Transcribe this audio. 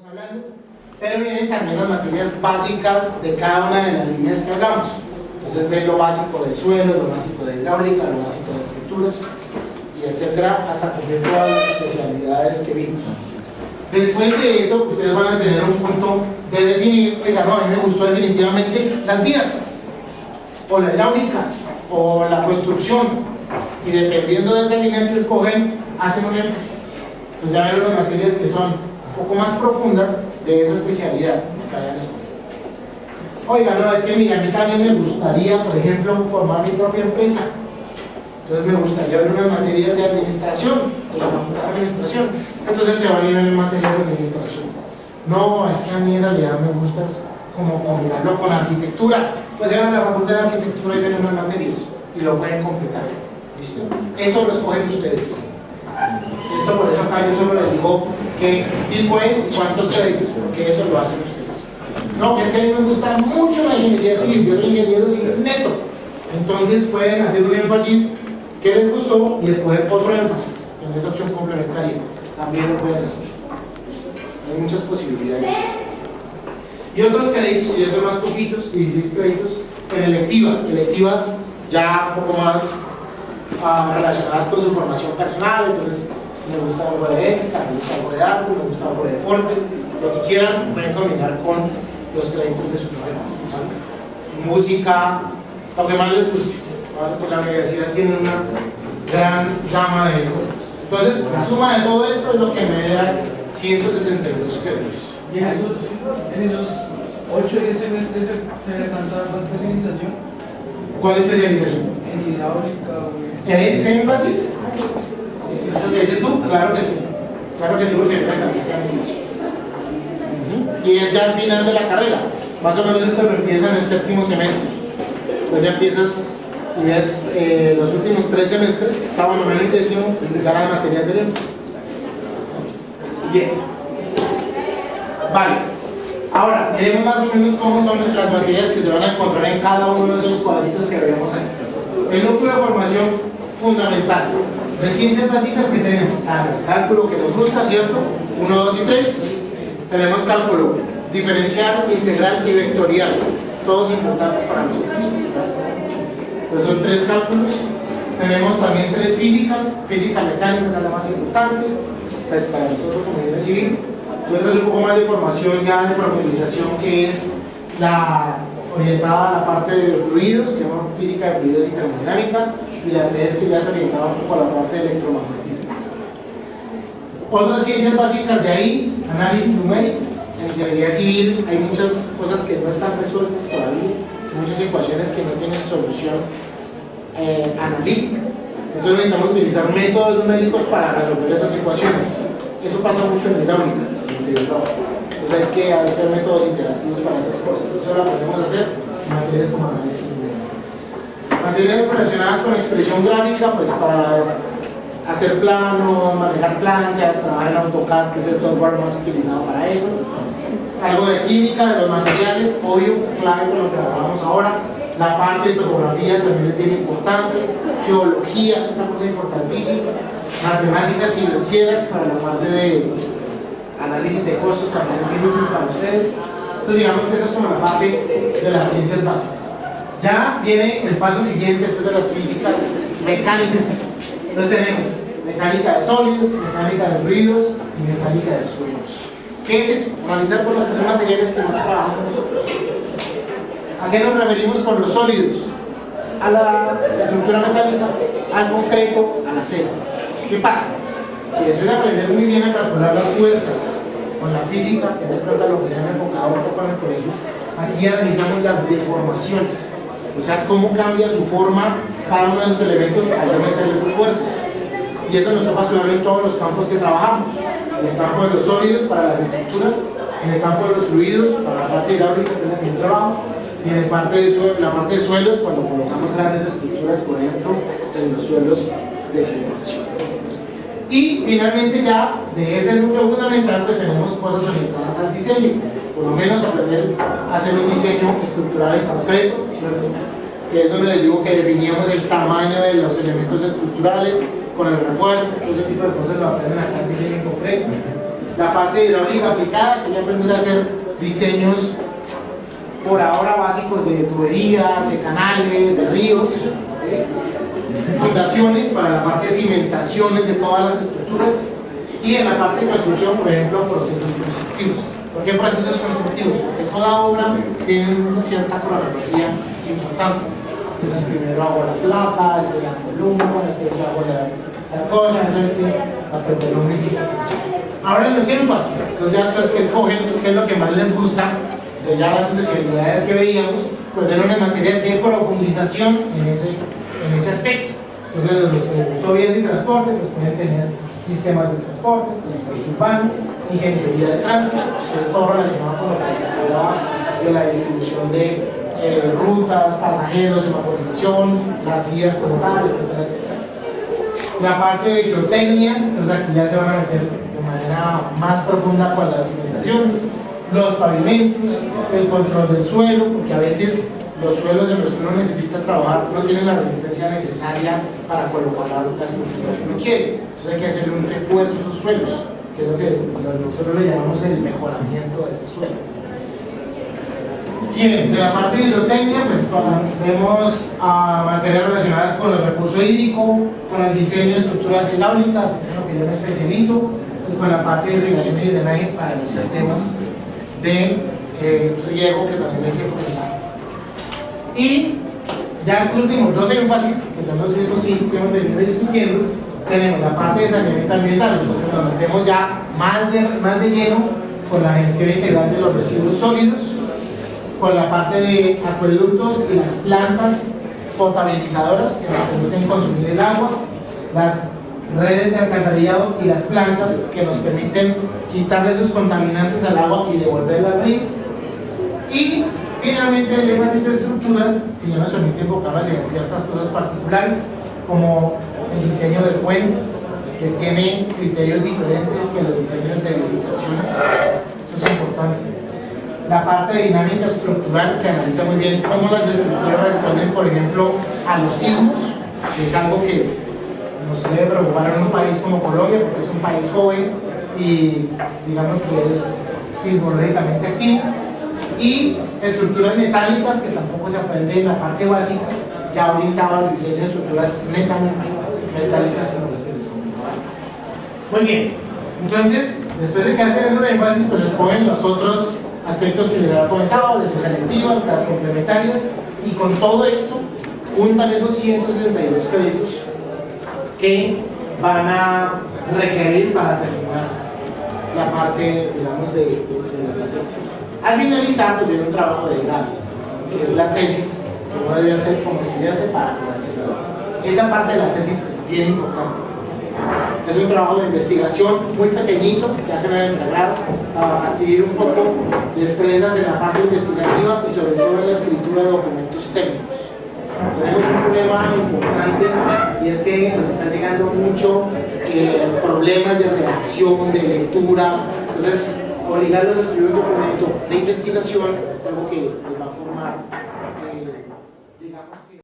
hablando, pero vienen también las materias básicas de cada una de las líneas que hablamos. Entonces ven lo básico de suelo, lo básico de hidráulica, lo básico de estructuras, y etcétera, hasta cumplir todas las especialidades que vimos. Después de eso, ustedes van a tener un punto de definir, oiga, no, a mí me gustó definitivamente las vías, o la hidráulica, o la construcción, y dependiendo de esa línea que escogen, hacen un énfasis. Entonces ya ven las materias que son un poco más profundas de esa especialidad que hayan escogido. Oiga, no, es que mira, a mí también me gustaría, por ejemplo, formar mi propia empresa. Entonces me gustaría ver unas materias de administración, de la facultad de administración. Entonces se van a ir en materias de administración. No, es que a mí en realidad me gusta como combinarlo con arquitectura. Pues se van a la facultad de arquitectura y ven unas materias y lo pueden completar. ¿Listo? Eso lo escogen ustedes. Esto por eso acá yo solo les digo qué tipo es y cuántos créditos, porque eso lo hacen ustedes. No, es que a mí me gusta mucho la ingeniería civil, yo soy ingeniero civil neto. Entonces pueden hacer un énfasis que les gustó y escoger otro énfasis en esa opción complementaria. También lo pueden hacer. Hay muchas posibilidades. Y otros créditos, y eso más poquitos, 16 créditos, en electivas ya un poco más relacionadas con su formación personal. Entonces me gusta algo de ética, me gusta algo de arte, me gusta algo de deportes, lo que quieran, pueden combinar con los créditos de su carrera, ¿vale? Música, lo que más les guste, ¿vale? Porque la universidad tiene una gran gama de esas cosas. Entonces, la suma de todo esto es lo que me da 162 créditos. ¿Y en esos 8 o 10 semestres se alcanza la especialización? ¿Cuál especialización? ¿En hidráulica? ¿En este énfasis? ¿Eso que dices tú? Claro que sí. Claro que sí, porque y es ya al final de la carrera. Más o menos esto lo empieza en el 7º semestre. Entonces ya empiezas y ves los últimos 3 semestres, cada noveno y décimo, ya las materias del énfasis. Bien. Vale. Ahora, veremos más o menos cómo son las materias que se van a encontrar en cada uno de esos cuadritos que veamos ahí. El núcleo de formación fundamental. De ciencias básicas que tenemos, cálculo que nos gusta, ¿cierto? 1, 2 y 3. Tenemos cálculo diferencial, integral y vectorial, todos importantes para nosotros. Entonces son 3 cálculos. Tenemos también 3 físicas, física mecánica, que es la más importante, pues para nosotros como ingenieros civiles. Entonces un poco más de formación ya de profundización, que es la orientada a la parte de fluidos, que se llama física de fluidos y termodinámica, y la 3 que ya se orientaba un poco a la parte de electromagnetismo. Otras ciencias básicas de ahí, análisis numérico. En ingeniería civil hay muchas cosas que no están resueltas todavía, muchas ecuaciones que no tienen solución analítica. Entonces necesitamos utilizar métodos numéricos para resolver esas ecuaciones. Eso pasa mucho en hidráulica. Entonces hay que hacer métodos interactivos para esas cosas. Eso lo podemos hacer en materias como análisis numérico. Materias relacionadas con expresión gráfica, pues para hacer planos, manejar planchas, trabajar en AutoCAD, que es el software más utilizado para eso. Algo de química, de los materiales, obvio, es clave con lo que hablamos ahora. La parte de topografía también es bien importante. Geología es una cosa importantísima. Matemáticas financieras para la parte de análisis de costos también es bien útil para ustedes. Entonces digamos que esa es como la fase de las ciencias básicas. Ya viene el paso siguiente después de las físicas mecánicas. Entonces tenemos mecánica de sólidos, mecánica de fluidos y mecánica de suelos. ¿Qué es eso? Analizar por los 3 materiales que más trabajamos nosotros. ¿A qué nos referimos con los sólidos? A la estructura mecánica, al concreto, al acero. ¿Qué pasa? Y eso es aprender muy bien a calcular las fuerzas con la física, que es de pronto lo que se han enfocado un poco en el colegio. Aquí analizamos las deformaciones, o sea, cómo cambia su forma cada uno de esos elementos al meterle esas fuerzas. Y eso nos toca estudiarlo en todos los campos que trabajamos. En el campo de los sólidos para las estructuras, en el campo de los fluidos para la parte hidráulica, que es la que yo trabajo, y en la parte de suelos, cuando colocamos grandes estructuras, por ejemplo, en los suelos de simulación. Y finalmente ya de ese núcleo fundamental pues tenemos cosas orientadas al diseño, por lo menos aprender a hacer un diseño estructural en concreto, ¿cierto? Que es donde les digo que definíamos el tamaño de los elementos estructurales con el refuerzo, todo ese tipo de cosas lo aprenden acá en diseño en concreto. La parte de hidráulica aplicada, que ya aprender a hacer diseños por ahora básicos de tuberías, de canales, de ríos, fundaciones para la parte de cimentaciones de todas las estructuras, y en la parte de construcción, por ejemplo, procesos constructivos. ¿Por qué procesos constructivos? Porque toda obra tiene una cierta cronología importante. Entonces primero hago la placa, después la columna, después hago la cosa, eso hay que aprenderlo muy bien. Ahora en los énfasis, entonces ya después que escogen qué es lo que más les gusta, de ya las especialidades que veíamos, pues ven unas materias de profundización en ese aspecto. Entonces los vías de transporte pues pueden tener sistemas de transporte urbano, ingeniería de tránsito, pues todo relacionado con lo que se hablaba de la distribución de rutas, pasajeros, semaforización, las vías como tal, etcétera, etcétera. La parte de geotecnia, entonces aquí ya se van a meter de manera más profunda con las cimentaciones, los pavimentos, el control del suelo, porque a veces los suelos en los que uno necesita trabajar no tienen la resistencia necesaria para colocar la estructura que uno quiere. Entonces hay que hacerle un refuerzo a esos suelos, que es lo que nosotros le llamamos el mejoramiento de ese suelo. Bien, de la parte de hidrotecnia, pues vemos materias relacionadas con el recurso hídrico, con el diseño de estructuras hidráulicas, que es en lo que yo me especializo, y con la parte de irrigación y drenaje para los sistemas de riego, que también es secundario. Y ya estos últimos dos énfasis, que son los mismos cinco que hemos venido discutiendo, tenemos la parte de saneamiento ambiental, entonces nos metemos ya más de lleno con la gestión integral de los residuos sólidos, con la parte de acueductos y las plantas potabilizadoras que nos permiten consumir el agua, las redes de alcantarillado y las plantas que nos permiten quitarle esos contaminantes al agua y devolverla al río. Y finalmente hay unas estructuras que ya nos permiten enfocarnos en ciertas cosas particulares, como el diseño de puentes, que tiene criterios diferentes que los diseños de edificaciones. Eso es importante. La parte de dinámica estructural, que analiza muy bien cómo las estructuras responden, por ejemplo, a los sismos, que es algo que nos debe preocupar en un país como Colombia, porque es un país joven y digamos que es sismológicamente activo. Y estructuras metálicas, que tampoco se aprende en la parte básica, ya orientado al diseño de estructuras netamente metálicas, como les comentaba. Muy bien, entonces, después de que hacen esos énfasis, pues escogen los otros aspectos que les había comentado, de sus selectivas, las complementarias, y con todo esto juntan esos 162 créditos que van a requerir para terminar la parte, digamos, de las materias. Al finalizar, tuvieron un trabajo de grado, que es la tesis que uno debe hacer como estudiante para poderse graduar. Esa parte de la tesis es bien importante. Es un trabajo de investigación muy pequeñito que hacen en el pregrado para adquirir un poco de destrezas en la parte investigativa y sobre todo en la escritura de documentos técnicos. Tenemos un problema importante y es que nos están llegando mucho problemas de redacción, de lectura. Entonces, obligarlos a escribir un documento de investigación es algo que les va a formar, digamos,